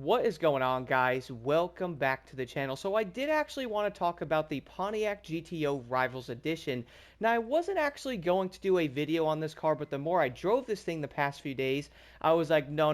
What is going on, guys? Welcome back to the channel. So I did actually want to talk about the Pontiac GTO Rivals Edition. Now, I wasn't actually going to do a video on this car, but the more I drove this thing the past few days, I was like, no,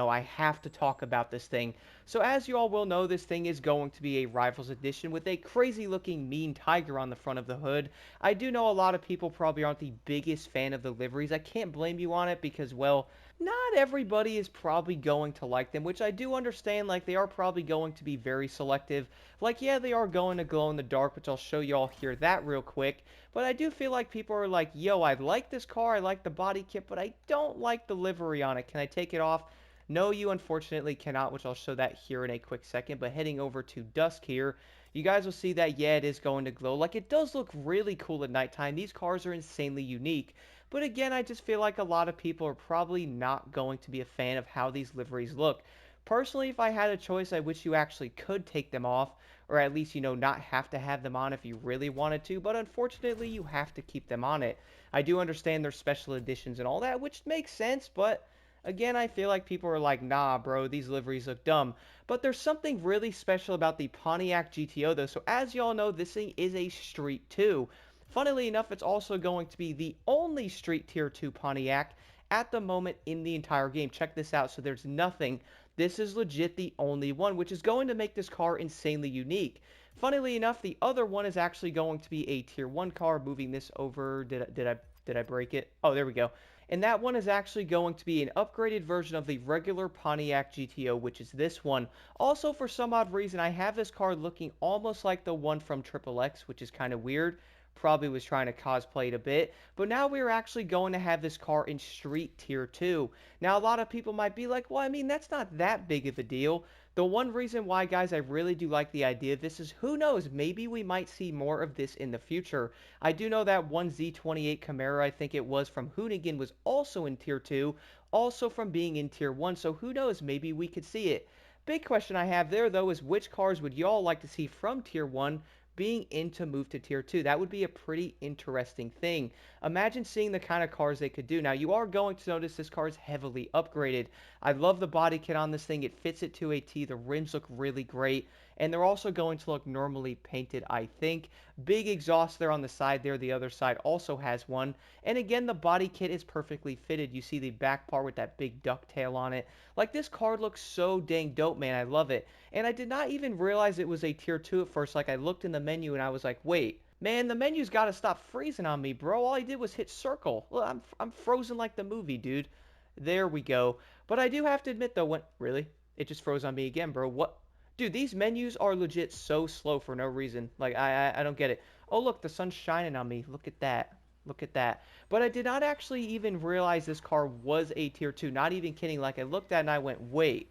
I have to talk about this thing. So as you all will know, this thing is going to be a Rivals Edition with a crazy looking mean tiger on the front of the hood. I do know a lot of people probably aren't the biggest fan of the liveries. I can't blame you on it because, well, not everybody is probably going to like them, which I do understand. Like, they are probably going to be very selective. Like, yeah, they are going to glow in the dark, which I'll show you all here that real quick. But I do feel like people are like, yo, I like this car, I like the body kit, but I don't like the livery on it. Can I take it off? No, you unfortunately cannot, which I'll show that here in a quick second. But heading over to dusk here, you guys will see that, yeah, it is going to glow. Like, it does look really cool at nighttime. These cars are insanely unique. But again, I just feel like a lot of people are probably not going to be a fan of how these liveries look. Personally, if I had a choice, I wish you actually could take them off, or at least, not have to have them on if you really wanted to, but unfortunately, you have to keep them on it. I do understand there's special editions and all that, which makes sense, but again, I feel like people are like, nah, bro, these liveries look dumb. But there's something really special about the Pontiac GTO, though. So as y'all know, this thing is a Street 2. Funnily enough, it's also going to be the only Street Tier 2 Pontiac at the moment in the entire game. Check this out. So there's nothing. This is legit the only one, which is going to make this car insanely unique. Funnily enough, the other one is actually going to be a Tier 1 car. Moving this over. Did I break it? Oh, there we go. And that one is actually going to be an upgraded version of the regular Pontiac GTO, which is this one. Also, for some odd reason, I have this car looking almost like the one from Triple X, which is kind of weird. Probably was trying to cosplay it a bit. But now we're actually going to have this car in Street Tier 2. Now, a lot of people might be like, well, I mean, that's not that big of a deal. The one reason why, guys, I really do like the idea of this is, who knows, maybe we might see more of this in the future. I do know that one Z28 Camaro, I think it was from Hoonigan, was also in Tier 2, also from being in Tier 1, so who knows, maybe we could see it. Big question I have there, though, is which cars would y'all like to see from Tier 1 being in to move to Tier 2? That would be a pretty interesting thing. Imagine seeing the kind of cars they could do. Now, you are going to notice this car is heavily upgraded. I love the body kit on this thing. It fits it to a T. The rims look really great. And they're also going to look normally painted, I think. Big exhaust there on the side there. The other side also has one. And again, the body kit is perfectly fitted. You see the back part with that big ducktail on it. Like, this car looks so dang dope, man. I love it. And I did not even realize it was a Tier 2 at first. Like, I looked in the menu and I was like, wait, man, the menu's got to stop freezing on me, bro. All I did was hit circle. Look, I'm frozen like the movie, dude. There we go. But I do have to admit, though, really? It just froze on me again, bro. What? Dude, these menus are legit so slow for no reason. Like, I don't get it. Oh, look, the sun's shining on me. Look at that. Look at that. But I did not actually even realize this car was a Tier 2. Not even kidding. Like, I looked at it and I went, wait.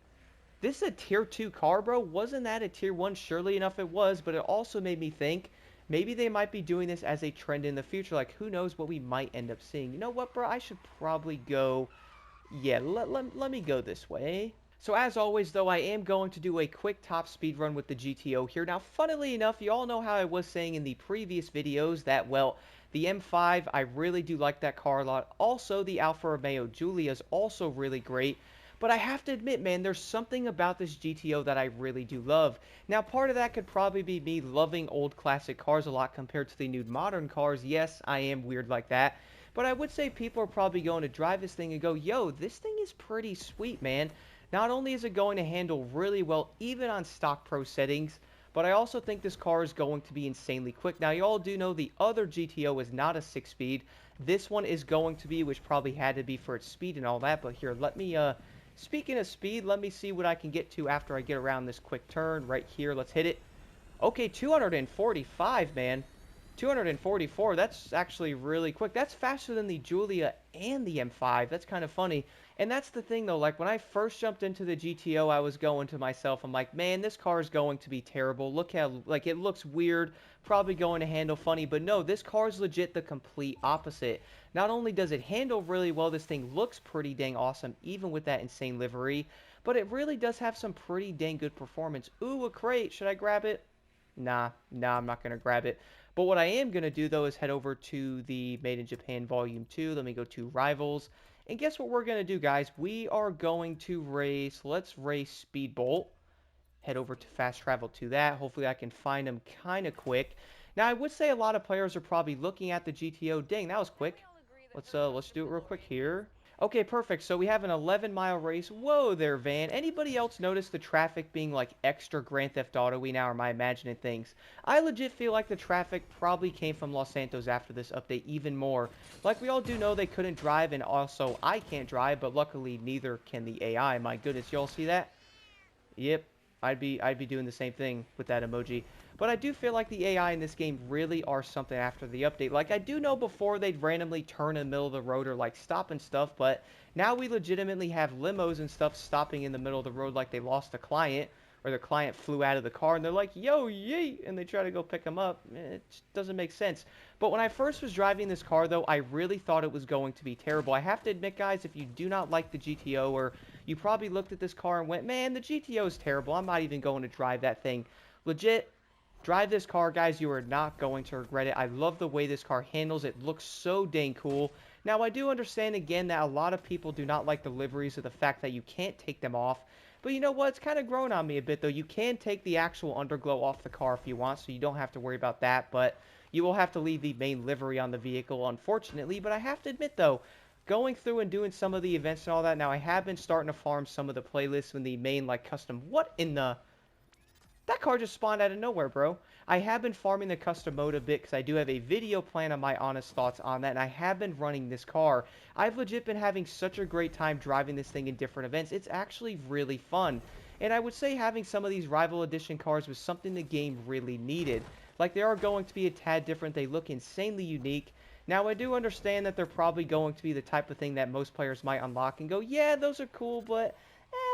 This is a Tier 2 car, bro? Wasn't that a Tier 1? Surely enough it was, but it also made me think maybe they might be doing this as a trend in the future. Like, who knows what we might end up seeing. You know what, bro? I should probably go... Yeah, let me go this way. So as always, though, I am going to do a quick top speed run with the GTO here. Now, funnily enough, you all know how I was saying in the previous videos that, well, the M5, I really do like that car a lot. Also, the Alfa Romeo Giulia is also really great. But I have to admit, man, there's something about this GTO that I really do love. Now, part of that could probably be me loving old classic cars a lot compared to the new modern cars. Yes, I am weird like that. But I would say people are probably going to drive this thing and go, yo, this thing is pretty sweet, man. Not only is it going to handle really well, even on stock pro settings, but I also think this car is going to be insanely quick. Now, you all do know the other GTO is not a 6-speed. This one is going to be, which probably had to be for its speed and all that. But here, let me, speaking of speed, let me see what I can get to after I get around this quick turn right here. Let's hit it. Okay, 245, man. 244, that's actually really quick. That's faster than the Giulia and the M5. That's kind of funny. And that's the thing, though. Like, when I first jumped into the GTO, I was going to myself, I'm like, man, this car is going to be terrible. Look how, like, it looks weird. Probably going to handle funny. But no, this car is legit the complete opposite. Not only does it handle really well, this thing looks pretty dang awesome, even with that insane livery. But it really does have some pretty dang good performance. Ooh, a crate. Should I grab it? Nah, I'm not going to grab it. But what I am going to do, though, is head over to the Made in Japan Volume 2. Let me go to Rivals. And guess what we're going to do, guys? We are going to race, let's race Speedbolt. Head over to Fast Travel to that. Hopefully I can find them kind of quick. Now, I would say a lot of players are probably looking at the GTO. Dang, that was quick. Let's do it real quick here. Okay, perfect. So we have an 11-mile race. Whoa there, Van. Anybody else notice the traffic being like extra Grand Theft Auto-y now, or am I imagining things? I legit feel like the traffic probably came from Los Santos after this update even more. Like we all do know they couldn't drive, and also I can't drive, but luckily neither can the AI. My goodness, y'all see that? Yep, I'd be doing the same thing with that emoji. But I do feel like the AI in this game really are something after the update. Like, I do know before they'd randomly turn in the middle of the road or, like, stop and stuff, but now we legitimately have limos and stuff stopping in the middle of the road like they lost a client, or the client flew out of the car, and they're like, yo, yeet, and they try to go pick them up. It just doesn't make sense. But when I first was driving this car, though, I really thought it was going to be terrible. I have to admit, guys, if you do not like the GTO, or you probably looked at this car and went, man, the GTO is terrible. I'm not even going to drive that thing. Legit, drive this car, guys. You are not going to regret it. I love the way this car handles. It looks so dang cool. Now, I do understand, again, that a lot of people do not like the liveries or the fact that you can't take them off. But you know what? It's kind of grown on me a bit, though. You can take the actual underglow off the car if you want, so you don't have to worry about that. But you will have to leave the main livery on the vehicle, unfortunately. But I have to admit, though, going through and doing some of the events and all that, now I have been starting to farm some of the playlists in the main, like, custom. What in the... That car just spawned out of nowhere, bro. I have been farming the custom mode a bit because I do have a video plan on my honest thoughts on that, and I have been running this car. I've legit been having such a great time driving this thing in different events. It's actually really fun. And I would say having some of these Rival Edition cars was something the game really needed. Like, they are going to be a tad different. They look insanely unique. Now, I do understand that they're probably going to be the type of thing that most players might unlock and go, yeah, those are cool, but,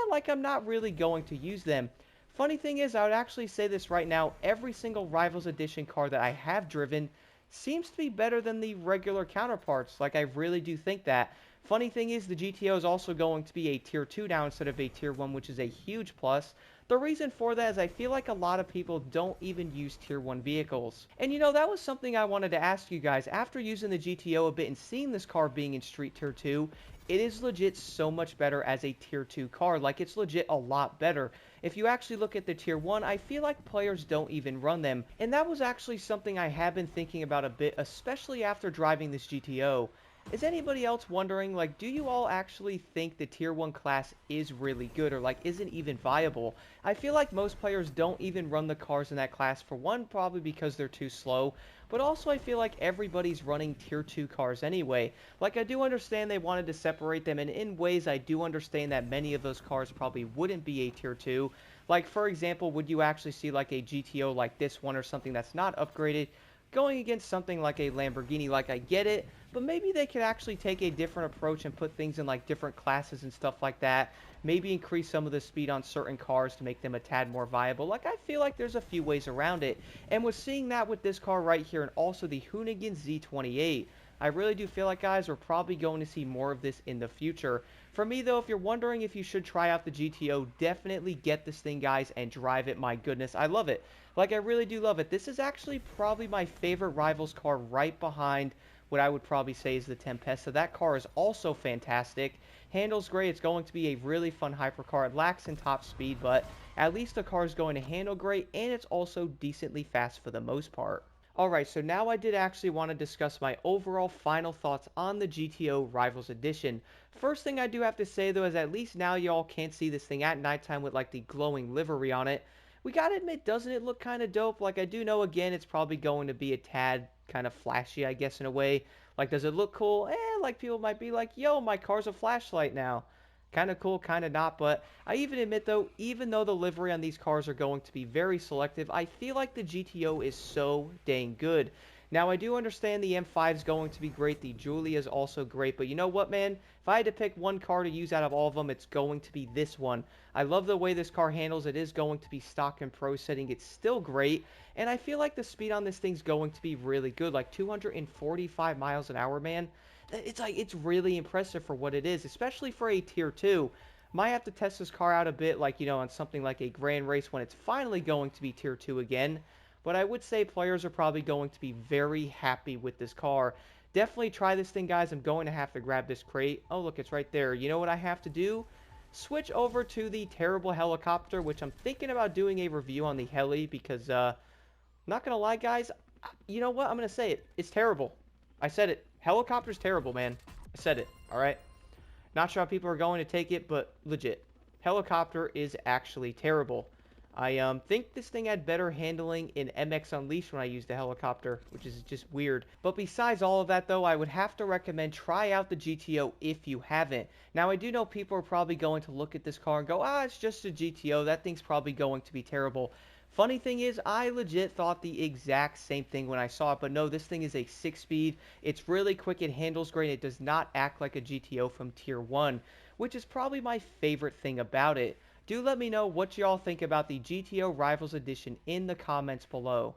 like, I'm not really going to use them. Funny thing is, I would actually say this right now, every single Rivals Edition car that I have driven seems to be better than the regular counterparts. Like, I really do think that. Funny thing is, the GTO is also going to be a Tier 2 now instead of a Tier 1, which is a huge plus. The reason for that is I feel like a lot of people don't even use Tier 1 vehicles. And you know, that was something I wanted to ask you guys. After using the GTO a bit and seeing this car being in Street Tier 2, it is legit so much better as a Tier 2 car. Like, it's legit a lot better. If you actually look at the Tier 1, I feel like players don't even run them. And that was actually something I have been thinking about a bit, especially after driving this GTO. Is anybody else wondering, like, do you all actually think the Tier 1 class is really good or, like, isn't even viable? I feel like most players don't even run the cars in that class, for one, probably because they're too slow, but also I feel like everybody's running Tier 2 cars anyway. Like, I do understand they wanted to separate them, and in ways I do understand that many of those cars probably wouldn't be a Tier 2. Like, for example, would you actually see, like, a GTO like this one or something that's not upgraded going against something like a Lamborghini? Like, I get it, but maybe they could actually take a different approach and put things in, like, different classes and stuff like that. Maybe increase some of the speed on certain cars to make them a tad more viable. Like, I feel like there's a few ways around it. And with seeing that with this car right here and also the Hoonigan Z28, I really do feel like, guys, we're probably going to see more of this in the future. For me, though, if you're wondering if you should try out the GTO, definitely get this thing, guys, and drive it. My goodness, I love it. Like, I really do love it. This is actually probably my favorite Rivals car, right behind what I would probably say is the Tempesta. That car is also fantastic. Handles great. It's going to be a really fun hypercar. It lacks in top speed, but at least the car is going to handle great, and it's also decently fast for the most part. Alright, so now I did actually want to discuss my overall final thoughts on the GTO Rivals Edition. First thing I do have to say, though, is at least now y'all can't see this thing at nighttime with, like, the glowing livery on it. We gotta admit, doesn't it look kind of dope? Like, I do know, again, it's probably going to be a tad kind of flashy, I guess, in a way. Like, does it look cool? Like, people might be like, yo, my car's a flashlight now. Kind of cool, kind of not, but I even admit, though, even though the livery on these cars are going to be very selective, I feel like the GTO is so dang good. Now, I do understand the M5 is going to be great, the Giulia is also great, but you know what, man? If I had to pick one car to use out of all of them, it's going to be this one. I love the way this car handles. It is going to be stock and pro setting. It's still great, and I feel like the speed on this thing's going to be really good, like 245 miles an hour, man. It's like, it's really impressive for what it is, especially for a Tier 2. Might have to test this car out a bit, like, you know, on something like a Grand Race when it's finally going to be Tier 2 again. but I would say players are probably going to be very happy with this car. Definitely try this thing, guys. I'm going to have to grab this crate. Oh, look, it's right there. You know what I have to do? Switch over to the terrible helicopter, which I'm thinking about doing a review on the heli because, not gonna lie, guys, you know what? I'm gonna say it. It's terrible. I said it. Helicopter's terrible, man. I said it, alright? Not sure how people are going to take it, but legit. Helicopter is actually terrible. I think this thing had better handling in MX Unleashed when I used the helicopter, which is just weird. But besides all of that, though, I would have to recommend try out the GTO if you haven't. Now, I do know people are probably going to look at this car and go, ah, it's just a GTO. That thing's probably going to be terrible. Funny thing is, I legit thought the exact same thing when I saw it, but no, this thing is a 6-speed. It's really quick, it handles great, it does not act like a GTO from Tier 1, which is probably my favorite thing about it. Do let me know what y'all think about the GTO Rivals Edition in the comments below.